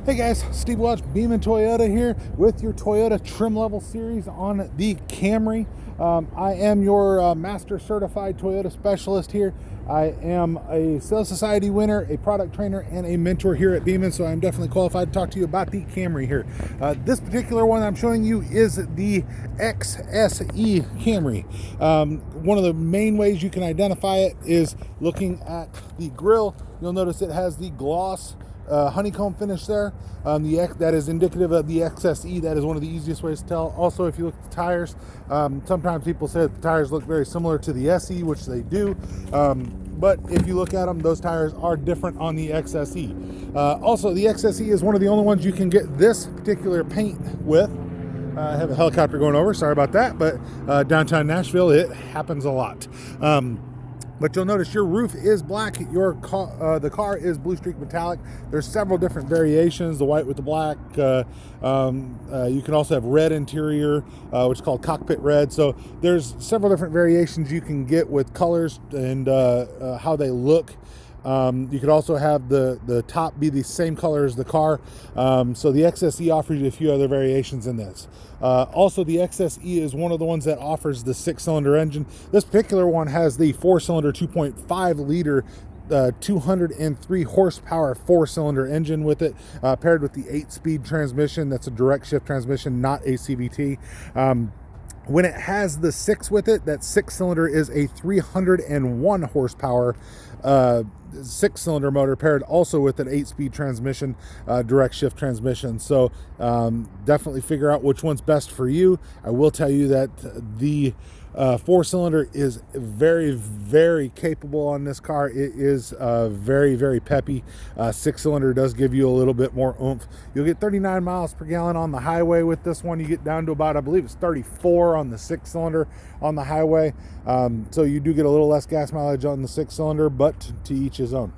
Hey guys, Steve Welch, Beaman Toyota here with your Toyota trim level series on the Camry. I am your master certified Toyota specialist here. I am a Sales Society winner, a product trainer, and a mentor here at Beaman, so I'm definitely qualified to talk to you about the Camry here. This particular one I'm showing you is the XSE Camry. One of the main ways you can identify it is looking at the grille. You'll notice it has the gloss honeycomb finish there. That is indicative of the XSE. That is one of the easiest ways to tell. Also, if you look at the tires, sometimes people say that the tires look very similar to the SE, which they do. But if you look at them, those tires are different on the XSE. Also, the XSE is one of the only ones you can get this particular paint with. I have a helicopter going over, sorry about that, but downtown Nashville, it happens a lot. But you'll notice your roof is black. The car is blue streak metallic. There's several different variations, the white with the black. You can also have red interior, which is called cockpit red. So there's several different variations you can get with colors and how they look. You could also have the top be the same color as the car. So the XSE offers you a few other variations in this. Also, the XSE is one of the ones that offers the 6-cylinder engine. This particular one has the 4-cylinder 2.5 liter 203 horsepower 4-cylinder engine with it, paired with the 8-speed transmission. That's a direct shift transmission, not a CVT. When it has the 6 with it, that 6-cylinder is a 301 horsepower 6-cylinder motor, paired also with an 8-speed transmission, direct shift transmission. So definitely figure out which one's best for you. I will tell you that the 4-cylinder is very, very capable on this car. It is very, very peppy. 6-cylinder does give you a little bit more oomph. You'll get 39 miles per gallon on the highway with this one. You get down to about, I believe it's 34 on the 6-cylinder on the highway. So you do get a little less gas mileage on the 6-cylinder, but to each his own.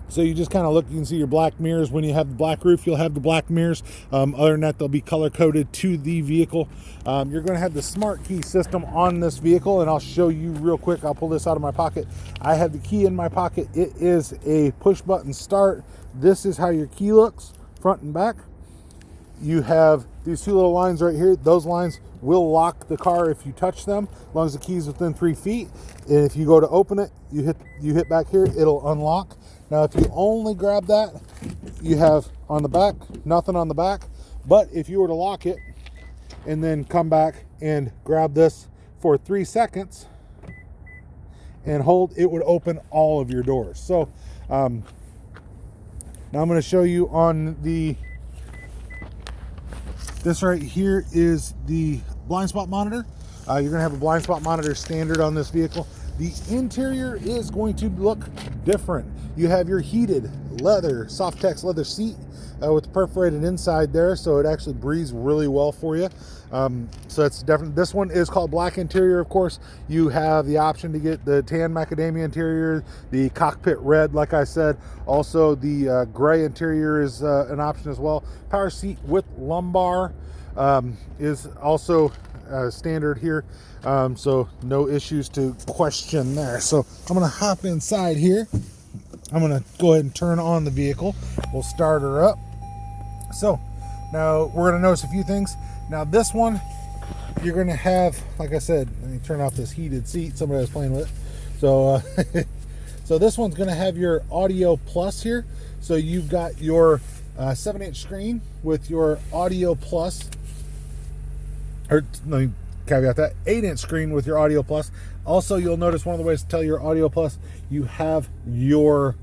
So you just kind of look, you can see your black mirrors. When you have the black roof, you'll have the black mirrors. Other than that, they'll be color coded to the vehicle. You're going to have the smart key system on this vehicle, and I'll show you real quick. I'll pull this out of my pocket. I have the key in my pocket. It is a push button start. This is how your key looks, front and back. You have these two little lines right here. Those lines will lock the car if you touch them, as long as the key is within 3 feet. And if you go to open it, you hit back here, it'll unlock. Now, if you only grab that, you have on the back, nothing on the back. But if you were to lock it and then come back and grab this for 3 seconds and hold, it would open all of your doors. So now I'm going to show you on this right here is the blind spot monitor. You're going to have a blind spot monitor standard on this vehicle. The interior is going to look different. You have your heated leather, Softex leather seat with the perforated inside there, so it actually breathes really well for you. So it's definitely, this one is called black interior, of course. You have the option to get the tan macadamia interior, the cockpit red, like I said. Also, the gray interior is an option as well. Power seat with lumbar is also standard here, so no issues to question there. So I'm going to hop inside here. I'm going to go ahead and turn on the vehicle. We'll start her up. So now we're going to notice a few things. Now this one, you're going to have, like I said, let me turn off this heated seat. Somebody was playing with it. So so this one's going to have your Audio Plus here. So you've got your 7-inch screen with your Audio Plus, or let me caveat that, 8-inch screen with your Audio Plus. Also, you'll notice one of the ways to tell your Audio Plus, you have your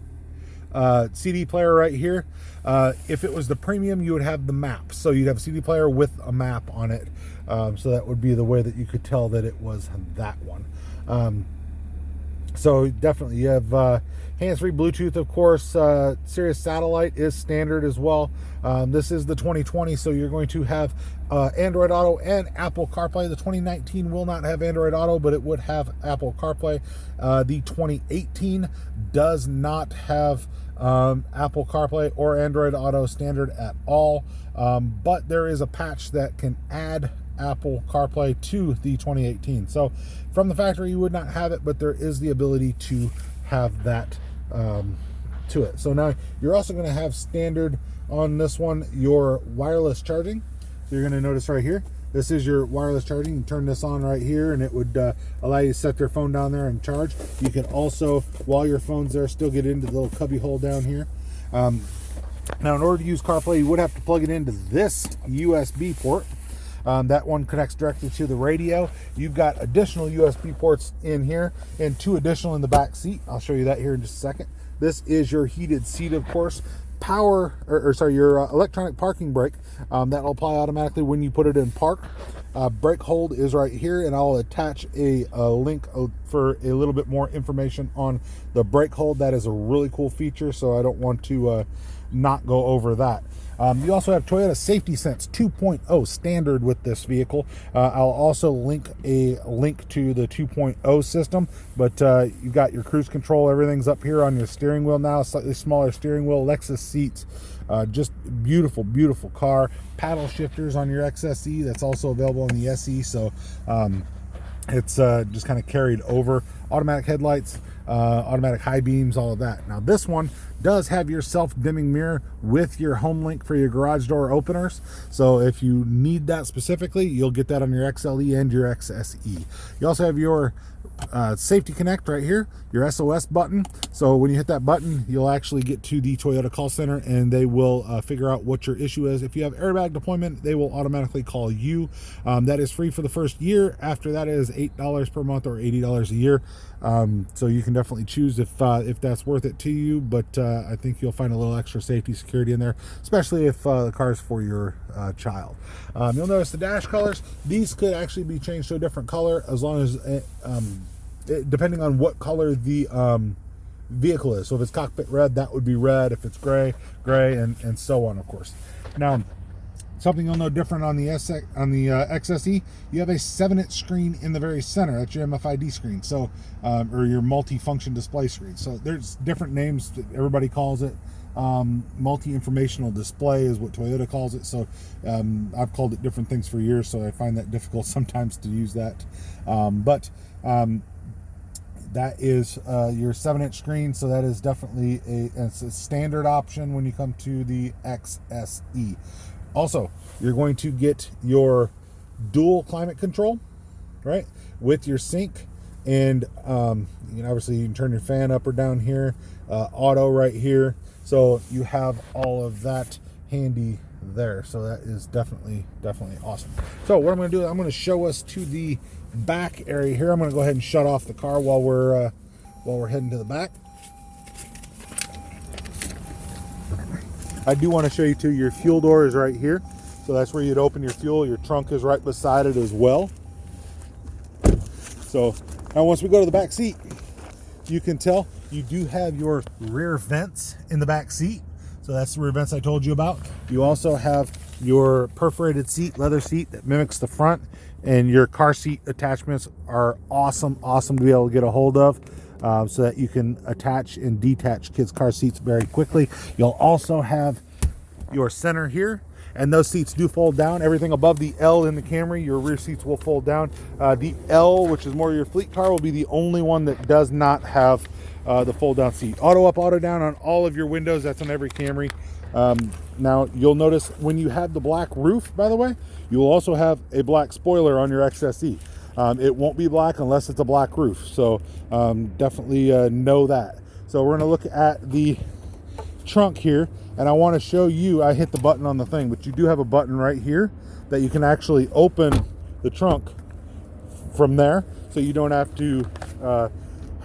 CD player right here. If it was the premium, you would have the map. So you'd have a CD player with a map on it. So that would be the way that you could tell that it was that one. So definitely you have hands-free Bluetooth, of course. Sirius satellite is standard as well. This is the 2020, so you're going to have Android Auto and Apple CarPlay. The 2019 will not have Android Auto, but it would have Apple CarPlay. The 2018 does not have Apple CarPlay or Android Auto standard at all, but there is a patch that can add Apple CarPlay to the 2018. So from the factory, you would not have it, but there is the ability to have that to it. So now you're also going to have standard on this one your wireless charging. So you're going to notice right here, this is your wireless charging. You turn this on right here and it would allow you to set your phone down there and charge. You can also, while your phone's there, still get into the little cubby hole down here. Now, in order to use CarPlay, you would have to plug it into this USB port. That one connects directly to the radio. You've got additional USB ports in here and 2 additional in the back seat. I'll show you that here in just a second. This is your heated seat, of course. Your electronic parking brake. That will apply automatically when you put it in park. Brake hold is right here, and I'll attach a link for a little bit more information on the brake hold. That is a really cool feature, so I don't want to not go over that. You also have Toyota Safety Sense 2.0 standard with this vehicle. I'll also link a link to the 2.0 system, but you've got your cruise control. Everything's up here on your steering wheel now, slightly smaller steering wheel, Lexus seats. Just beautiful, beautiful car. Paddle shifters on your XSE. That's also available on the SE, so it's just kind of carried over. Automatic headlights, automatic high beams, all of that. Now this one does have your self-dimming mirror with your home link for your garage door openers. So if you need that specifically, you'll get that on your XLE and your XSE. You also have your safety connect right here, your SOS button. So when you hit that button, you'll actually get to the Toyota call center and they will figure out what your issue is. If you have airbag deployment, they will automatically call you. That is free for the first year. After that is $8 per month or $80 a year. So you can definitely choose if that's worth it to you, but I think you'll find a little extra safety security in there, especially if the car is for your child. You'll notice the dash colors. These could actually be changed to a different color as long as depending on what color the vehicle is. So if it's cockpit red, that would be red. If it's gray, and so on, of course. Now, something you'll know different on the XSE, you have a 7-inch screen in the very center. That's your MFID screen, so or your multi-function display screen. So there's different names that everybody calls it. Multi-informational display is what Toyota calls it. So I've called it different things for years, so I find that difficult sometimes to use that. That is your 7-inch screen, so that is definitely it's a standard option when you come to the XSE. Also, you're going to get your dual climate control, right, with your sync, and obviously you can turn your fan up or down here, auto right here, so you have all of that handy there. So that is definitely awesome. So what I'm going to do is I'm going to show us to the back area here. I'm going to go ahead and shut off the car while we're heading to the back. I do want to show you too, your fuel door is right here. So that's where you'd open your fuel. Your trunk is right beside it as well. So now once we go to the back seat, you can tell you do have your rear vents in the back seat. So that's the rear vents I told you about. You also have your perforated seat, leather seat that mimics the front, and your car seat attachments are awesome to be able to get a hold of. So that you can attach and detach kids' car seats very quickly. You'll also have your center here, and those seats do fold down. Everything above the L in the Camry, your rear seats will fold down. The L, which is more your fleet car, will be the only one that does not have the fold down seat. Auto up, auto down on all of your windows. That's on every Camry. Now you'll notice when you have the black roof, by the way, you will also have a black spoiler on your XSE. It won't be black unless it's a black roof, so definitely know that. So we're going to look at the trunk here, and I want to show you, I hit the button on the thing, but you do have a button right here that you can actually open the trunk from there, so you don't have to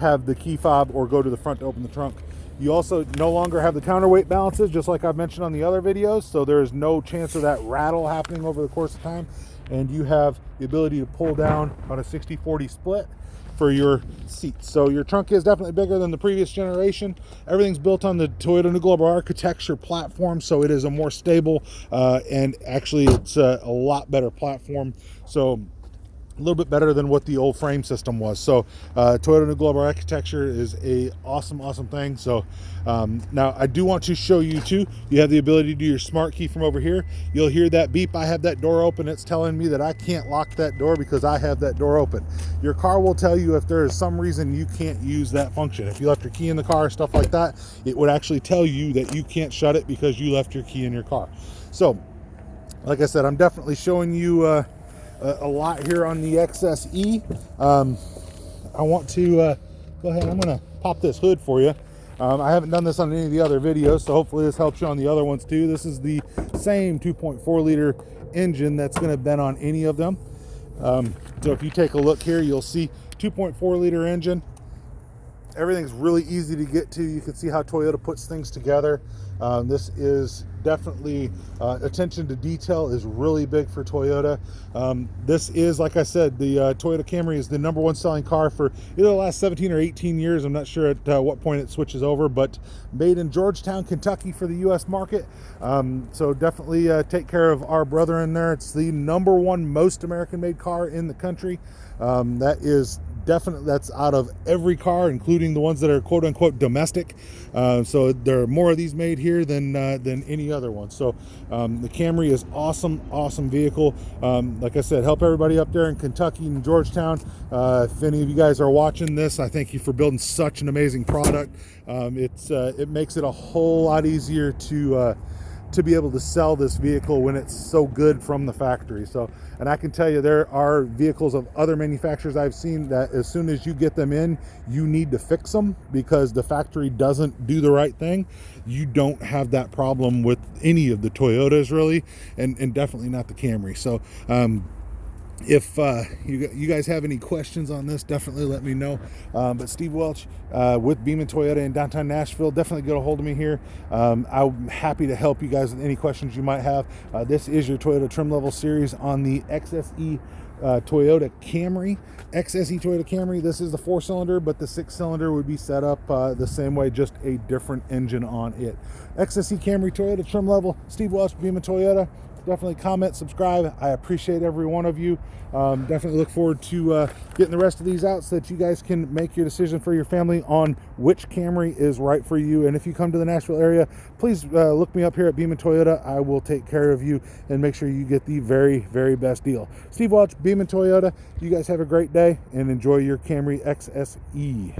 have the key fob or go to the front to open the trunk. You also no longer have the counterweight balances, just like I've mentioned on the other videos, so there's no chance of that rattle happening over the course of time. And you have the ability to pull down on a 60-40 split for your seats. So your trunk is definitely bigger than the previous generation. Everything's built on the Toyota New Global Architecture platform, so it is a more stable and actually it's a lot better platform. So a little bit better than what the old frame system was. So Toyota New Global Architecture is a awesome thing. So now I do want to show you too, you have the ability to do your smart key from over here. You'll hear that beep. I have that door open. It's telling me that I can't lock that door because I have that door open. Your car will tell you if there is some reason you can't use that function. If you left your key in the car, stuff like that, it would actually tell you that you can't shut it because you left your key in your car. So like I said, I'm definitely showing you a lot here on the XSE. I want to go ahead. I'm going to pop this hood for you. I haven't done this on any of the other videos, so hopefully this helps you on the other ones too. This is the same 2.4 liter engine that's going to been on any of them. So if you take a look here, you'll see 2.4 liter engine. Everything's really easy to get to. You can see how Toyota puts things together. This is definitely attention to detail is really big for Toyota. This is, like I said, the Toyota Camry is the #1 selling car for either the last 17 or 18 years. I'm not sure at what point it switches over, but made in Georgetown, Kentucky for the US market. So definitely take care of our brother in there. It's the #1 most American made car in the country. That is definitely, that's out of every car, including the ones that are quote unquote domestic. So there are more of these made here than any other one. So the Camry is awesome vehicle. Like I said, help everybody up there in Kentucky and Georgetown. If any of you guys are watching this, I thank you for building such an amazing product. It makes it a whole lot easier to be able to sell this vehicle when it's so good from the factory. So, and I can tell you, there are vehicles of other manufacturers I've seen that as soon as you get them in, you need to fix them because the factory doesn't do the right thing. You don't have that problem with any of the Toyotas really, and definitely not the Camry. So if you guys have any questions on this, definitely let me know. But Steve Welch with Beeman Toyota in downtown Nashville, definitely get a hold of me here. I'm happy to help you guys with any questions you might have. This is your Toyota trim level series on the XSE Toyota Camry. XSE Toyota Camry. This is the 4-cylinder, but the 6-cylinder would be set up the same way, just a different engine on it. XSE Camry Toyota trim level. Steve Welch, Beeman Toyota. Definitely comment, subscribe. I appreciate every one of you. Definitely look forward to getting the rest of these out so that you guys can make your decision for your family on which Camry is right for you. And if you come to the Nashville area, please look me up here at Beeman Toyota. I will take care of you and make sure you get the very best deal. Steve Welch, Beeman Toyota. You guys have a great day and enjoy your Camry XSE.